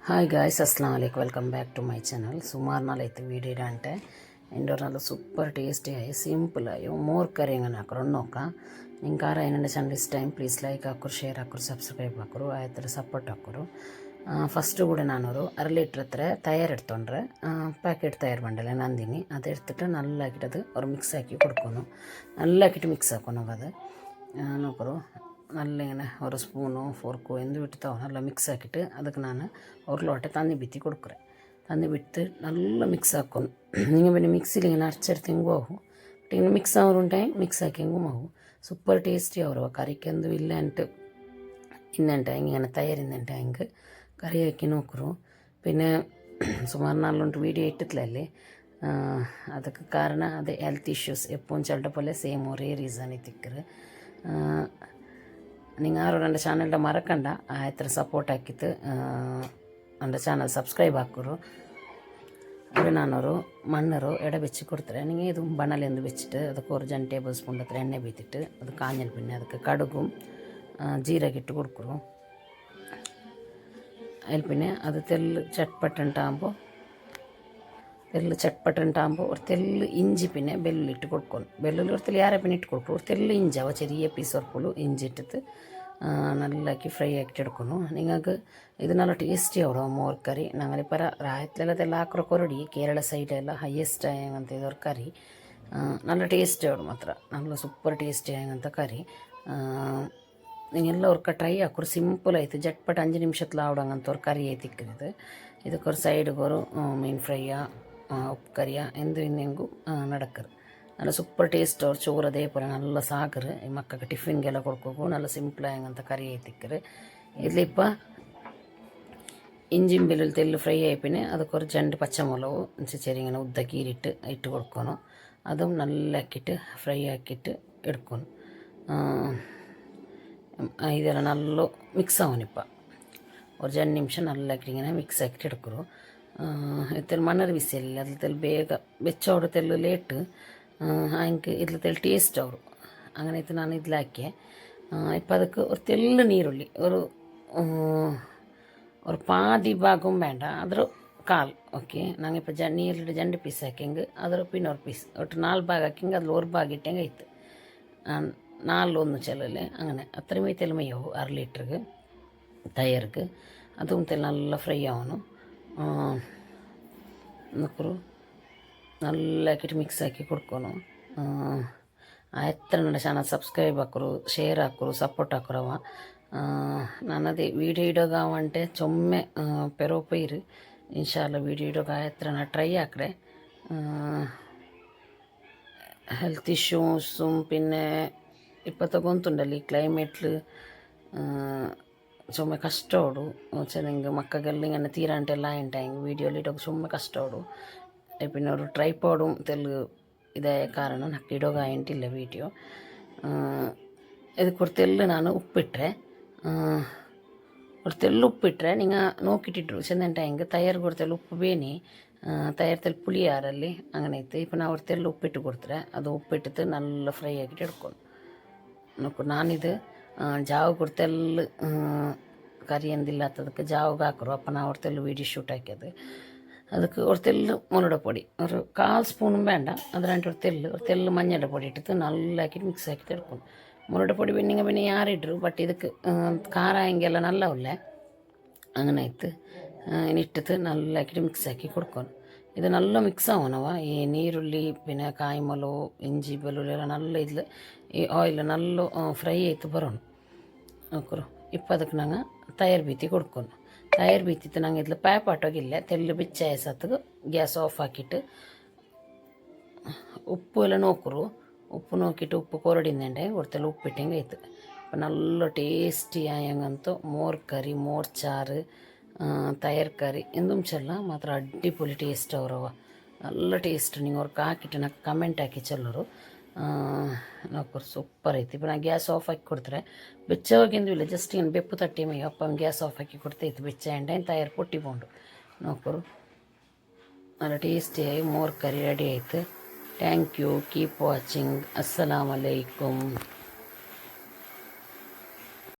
Hi guys, అస్సలం వాలేకుమ్. Welcome back to my channel. సుమారు నాలు అయితే వీడియో అంటే ఇండోర్ నాలు సೂಪರ್ ಟೇಸ್ಟಿ ಆಗಿ ಸಿಂಪಲ್ ಆಗಿ ಮೋರ್ ಕರಿ ಹಂಗೆ ಹಾಕೋರು ನೋಕ ನಿಂಗೆ ಆರ ಏನಂದ್ರೆ ಚಾನಲ್ ಇಷ್ಟ ಟೈಮ್ ಪ್ಲೀಸ್ ಲೈಕ್ ಹಾಕೋರು, ಶೇರ್ ಹಾಕೋರು, ಸಬ್ಸ್ಕ್ರೈಬ್ ಹಾಕೋರು, ಆಯ್ತರ ಸಪೋರ್ಟ್ ಹಾಕೋರು. ಫಸ್ಟು ಕೂಡ ನಾನವರು 1/2 ಲೀಟ್ರ್ ಹತ್ರ ತಯಾರು എടുത്തോണ്ടರೆ ಪ್ಯಾಕೆಟ್ ತಯಾರು ಮಾಡಲ್ಲ ನಂದಿನಿ ಅದು എടുത്തിട്ട് നല്ലതാക്കിയിട്ട് അത് ഒരു മിക്സ് ആക്കി കൊടുക്കുന്നു. നല്ലതാക്കിയിട്ട് മിക്സ് ആക്കണം അത് നോക്കರು. നല്ല ഇങ്ങനെ ഒരു സ്പൂണോ ഫോർക്കോ എന്ത് വിട്ടിട്ടാവും നല്ല മിക്സ് ആക്കിയിട്ട് ಅದಕ್ಕೆ ನಾನು ഒരു ലോട്ട തന്നി ಬಿತ್ತಿ കൊടുക്കുറെ. തന്നി ಬಿಟ್ಟು നല്ല മിക്സ് ആക്കും. നിങ്ങൾ പിന്നെ മിക്സിയിൽ ഇങ്ങനെ അരച്ചെടുത്തെങ്കും ആകും. ഇങ്ങനെ മിക്സ് ആവുന്നുണ്ടായി മിക്സ് ആക്കിയെങ്കും ആകും. സൂപ്പർ ടേസ്റ്റി ആവുക. കറിക്കെന്തും ഇല്ലാണ്ട് ಇನ್ನಂಟೆ ಇങ്ങനെ ತಯಾರಿಂದಂಟೆ ಹೆಂಗೆ ಕರಿ ಹಾಕಿ ನೋಕರು. പിന്നെ ಸುಮಾರು ನಾಲ್ಲೊಂದು ವೀಡಿಯೋ ಇಟ್ಟಿತ್ತಲಲ್ಲಿ ಅದಕ್ಕೆ ಕಾರಣ ಅದೇ ಹೆಲ್ತ್ ಇಶ್ಯೂಸ್ ಎಪ್ಪೊಂದು ಚಲ್ಡ ಪೊಲೆ ಸೇಮ್ ಒರೇ ರೀಸನ್ ಇತ್ತಿಕ್ಕರು. നിങ്ങൾ ആരും എൻ്റെ ചാനലിൻ്റെ മറക്കണ്ട എത്ര സപ്പോർട്ട് ആക്കിയിട്ട് എൻ്റെ ചാനൽ സബ്സ്ക്ರೈಬ್ ಹಾಕೋರು. ಅದು ನಾನವರು ಮಣ್ಣರು ಎಡೆ ಬೆಚ್ಚಿ ಕೊಡ್ತಾರೆ. ನಿಮಗೆ ಇದು ಬಣಲೆಂದು ಬೆಚ್ಚಿಟ್ಟು ಅದಕ್ಕೆ ഒരു 2 ಟೇಬಲ್ ಸ್ಪೂನ್ ಹತ್ರ ಎಣ್ಣೆ ಬೀತಿಟ್ಟು ಅದು ಕಾಂಜಲ್ ಪಿನ್ನೆ ಅದಕ್ಕೆ ಕಡುಗು ജീരകം ഇട്ട് കൊടുക്കും. അതിൽ പിന്നെ അത് തെല്ല് ചട്പട്ടുണ്ടാകുമ്പോൾ ഒരു തെല്ല് ഇഞ്ചി പിന്നെ ಬೆಳ್ಳುಳ್ಳಿ കൊടുക്കും. ಬೆಳ್ಳುಳ್ಳಿ ഒരു തെല്ല് ಯಾರ പിന്നെ ഇട്ട് കൊടുക്കും. ഒരു തെല്ല് ഇഞ്ചി അവ ചെറിയ പീസ് ഉറപ്പുള്ളൂ ഇഞ്ചി ഇട്ടിട്ട് നല്ലാക്കി ഫ്രൈ ആക്കിയിട്ട് എടുക്കുന്നു. നിങ്ങൾക്ക് ഇത് നല്ല ടേസ്റ്റി ആവും മോർ കറി. ഞങ്ങളിപ്പോൾ രായത്തിലെല്ലാം തെല്ല ಹಾಕ್ರೋ ಕೊರಡಿ ಕೇರಳ ಸೈಡೆಲ್ಲ ಹೈಯೆಸ್ಟ್ ಆಗಂತ ಇದರ ಕರಿ നല്ല ಟೇಸ್ಟಿ ಆവും ಮಾತ್ರ. നല്ല ಸೂಪರ್ ಟೇಸ್ಟಿ ಆಗಂತ ಕರಿ. ನೀವೆಲ್ಲ ಅವ್ರ ಟ್ರೈ ಹಾಕೋರು. ಸಿಂಪಲ್ ಆಯ್ತು, ಜಟ್ಪಟ್ 5 ನಿಮಿಷದಲ್ಲಿ ಆವಡಂಗಂತವ್ರು ಕರಿ ಐತಿಕ್ಕಿದ್ದು. ಇದಕ್ಕೊರು ಸೈಡ್ಗೋರು ಮೀನು ಫ್ರೈಯ ಉಪ್ಪು ಕರಿಯ ಎಂದು ಇನ್ನೆಂಗೂ ನಡಕ್ಕರು. നല്ല ಸೂಪರ್ ಟೇಸ್ಟ್ ಅವ್ರು ചോറ് അതേപോലെ നല്ല സാഗറ് ഈ മക്കൾക്ക് ടിഫിൻಗೆಲ್ಲ കൊടുക്കും. നല്ല സിമ്പിൾ ആയങ്ങനത്തെ കറി ಐತಿಕ್ಕರು. ഇതിലിപ്പോൾ ഇഞ്ചിയും വെല്ലുള്ളി തെല്ല് ഫ്രൈ ആയി പിന്നെ അതൊക്കെ 2 പച്ചമുളക് ചെറിയ ഉദ്ദ കീറിയിട്ട് ഇട്ട് കൊടുക്കണം. അതും നല്ല ആക്കിയിട്ട് ഫ്രൈ ആക്കിയിട്ട് എടുക്കണം. ಇದೆಲ್ಲ നല്ല ಮಿಕ್ಸ್ ಆವನಿಪ್ಪ ഒരു 2 ನಿಮಿಷ നല്ല ഇങ്ങനെ മിക്സ് ആക്കിയിട്ട് എടുക്കറു. ഇതിൽ മണ്ണർ വിസിലില്ല അതിൽ ಬೇಗ ಬೆಚ್ಚೋಡು ತೆಲ್ಲು ಲೇಟ್ ಹಂಗೆ ಇದ್ಲ ತೆಲ್ಲು ಟೇಸ್ಟ್ ಅವರು അങ്ങനെ ഇത് ನಾನು ഇതിലാക്കിയെ. ഇപ്പം ಅದಕ್ಕೆ ഒരു ತೆಲ್ಲು ನೀರುಳ್ಳಿ ഒരു പാതി ഭാഗവും വേണ്ട അതൊരു ಕಾಲು ಓಕೆ. ನಂಗೆ ಇಪ್ಪ ನೀರುಳ್ಳಿ 2 ಪೀಸ್ ಹಾಕಿಂಗೆ ಅದ್ರ പിന്നെ ഒരു പീസ് ಒಟ್ಟು 4 ಭಾಗ ಹಾಕಿಂಗೆ അതിൽ ഒരു ഭാഗം ഇട്ടെങ്കിൽ ಆಯ್ತು. 4 ഒന്ന് ചെല്ലല്ലേ അങ്ങനെ അത്രയും തെല്ല് മയ്യാവും 1/2 ലീറ്റർക്ക് തയ്യാർക്ക്. അതും തെല്ല് നല്ല ഫ്രൈ ആവണം നോക്കറു. നല്ല ആക്കിയിട്ട് ಮಿಕ್ಸ್ ಆಕಿ കൊടുക്കണം. ಎತ್ತರ ನನ್ನ ಚಾನಲ್ ಸಬ್ಸ್ಕ್ರೈಬ್ ಹಾಕೋರು, ಶೇರ್ ಹಾಕೋರು, ಸಪೋರ್ಟ್ ಹಾಕೋರವ. ನನ್ನದೇ ವೀಡಿಯೋ ಇಡೋಗಾವಂಟೆ ಚೊಮ್ಮೆ ಪೆರೋಪೈರು ಇನ್ಶಾಲ್ಲ ವೀಡಿಯೋ ಇಡೋಗ ಎತ್ತರ ನಾ ಟ್ರೈ ಹಾಕ್ರೆ. ഹെൽത്ത് ഇഷ്യൂസും പിന്നെ ഇപ്പോഴത്തെ ഗൊಂತುಂಡಲ್ಲಿ ಕ್ಲೈಮೇಟ್ಲು ചുമ്മാ കഷ്ടോಡು ചെന്നെങ്കിൽ മക്കൾക്കെല്ലാം ഇങ്ങനെ തീരാണ്ടെല്ലാം ആയിട്ടായെങ്കിൽ വീഡിയോയിൽ ഇടൊക്കെ ചുമ്മാ കഷ്ടോಡು. പിന്നെ ഒരു ട്രൈപോഡും തെല്ല് ഇതായ കാരണം നക്ക് ഇടോಗ ആയിട്ടില്ല വീഡിയോ. ಇದಕ್ಕೆ ഒരു ತೆಲ್ಲು ನಾನು ಉಪ್ಪಿಟ್ರೆ ഒരു ತೆಲ್ಲು ಉಪ್ಪಿಟ್ರೆ നിങ്ങൾ നോക്കിയിട്ടിട്ടു ചെന്നിട്ടായെങ്കിൽ തയ്യാർക്ക് ഒരു ತೆಲ್ಲು ಉಪ್ಪು ಬೇನಿ തയ്യാർ തെല്ല് പുളിയാರಲ್ಲಿ അങ്ങനെ ಇತ್ತು. ಇಪ್ಪ ನಾವು ഒരു ತೆಲ್ಲು ಉಪ್ಪಿಟ್ಟು ಕೊಡ್ತಾರೆ. ಅದು ಉಪ್ಪಿಟ್ಟಿತ್ತು നല്ല ಫ್ರೈ ಆಕಿಟ್ಟು എടുക്കണം നോക്കൂ. ನಾನಿದು ಜಾವಕ್ಕೆ ഒരു ತೆಲ್ಲು ಕರಿ ಎಂದಿല്ലാത്തದಕ್ಕೆ ಜಾವಗೆ ಹಾಕರು. ಅಪ್ಪ ನಾವು ഒരു ತೆಲ್ಲು ವೀಡಿಯೋ ಶೂಟ್ ಹಾಕಿയത്. ಅದಕ್ಕೆ ഒരു ತೆಲ್ಲು മുളക് പൊടി ഒരു 1/4 സ്പൂണും വേണ്ട അതിലാണ്ട് ഒരു ತೆಲ್ಲು മഞ്ഞളുടെ പൊടി ഇട്ടിട്ട് നല്ല ആക്കിയിട്ട് മിക്സ് ആക്കിയിട്ട് എടുക്കണം. മുളക് പൊടി പിന്നെ ಯಾರಿಟ್ರು ಬಟ್ ಇದಕ್ಕೆ ಖಾರ ಹಿಂಗೆಲ್ಲ ನಲ್ಲವಲ್ಲೇ അങ്ങനെ ಆಯ್ತು. ഇട്ടിട്ട് നല്ല ആക്കിയിട്ട് മിക്സ് ആക്കി കൊടുക്കണം. ഇത് നല്ല മിക്സ് ആവണವ ഈ ನೀರುಳ್ಳಿ പിന്നെ ಕಾಯಿಮೊಲವು ಇಂಜಿ ಬೆಳ್ಳುಳ್ಳಿ ಎಲ್ಲ നല്ല ഇതിൽ ಈ ಆಯಿಲ್ നല്ല ಫ್ರೈ ಆಯ್ತು ಬರೋಣ ನೋಕರು. ಇಪ್ಪ ಅದಕ್ಕೆ ನಂಗೆ ತಯಾರು ಬೀತಿ ಕೊಡ್ಕೊಂಡು ತಯಾರು ಬೀತಿತ್ತು ನಂಗೆ ഇതിൽ പാപ്പാട്ടോಗಿല്ല തെല്ല് ಬಿಚ್ಚಾയ ಸತ್ತಿಗೆ ಗ್ಯಾಸ್ ಆಫ್ ಹಾಕಿಟ್ಟು ಉಪ್ಪು ಎಲ್ಲ ನೋಕರು. ಉಪ್ಪು ನೋಕಿಟ್ಟು ಉಪ್ಪು ಕೊರಡಿಂದಂಡೆ ಒಡ್ತೆಲ್ಲ ಉಪ್ಪಿಟ್ಟಂಗೆ ಆಯ್ತು. അപ്പം നല്ല ടേസ്റ്റി ആയങ്ങനത്തെ മോർ കറി മോർ ചാറ് തയ്യാർ കറി എന്തും ചെല്ല ಮಾತ್ರ ಅಡ್ಡಿಪೊಲಿ ಟೇಸ್ಟ್ ಅವರವ നല്ല ಟೇಸ್ಟ್. ನೀವು ಅವ್ರಿಗೆ ಹಾಕಿಟ್ಟು ನನಗೆ ಕಮೆಂಟ್ ಹಾಕಿ ಚೆಲ್ಲರು ನೋಕರು ಸೂಪರ್ ಐತಿ. ಇപ്പം ನಾ ಗ್ಯಾಸ್ ಆಫ್ ಹಾಕಿ ಕೊಡ್ತಾರೆ ಬೆಚ್ಚವಾಗಿಂದು ಇಲ್ಲ ಜಸ್ಟ್ ಏನು ಬೆಪ್ಪು ತಟ್ಟಿ ಮೈ ಅಪ್ಪ ಗ್ಯಾಸ್ ಆಫ್ ಹಾಕಿ ಕೊಡ್ತೈತಿ ಬೆಚ್ಚ ಎಂಡೆ ತಯಾರು ಪೊಟ್ಟಿಕೊಂಡು ನೋಕರು. നല്ല ടേസ്റ്റിയായി മോർ കറി റെഡി ആയിട്ട്. Thank you. Keep watching. ಅಸ್ಸಲಾಮು ಅಲೈಕುಮ್.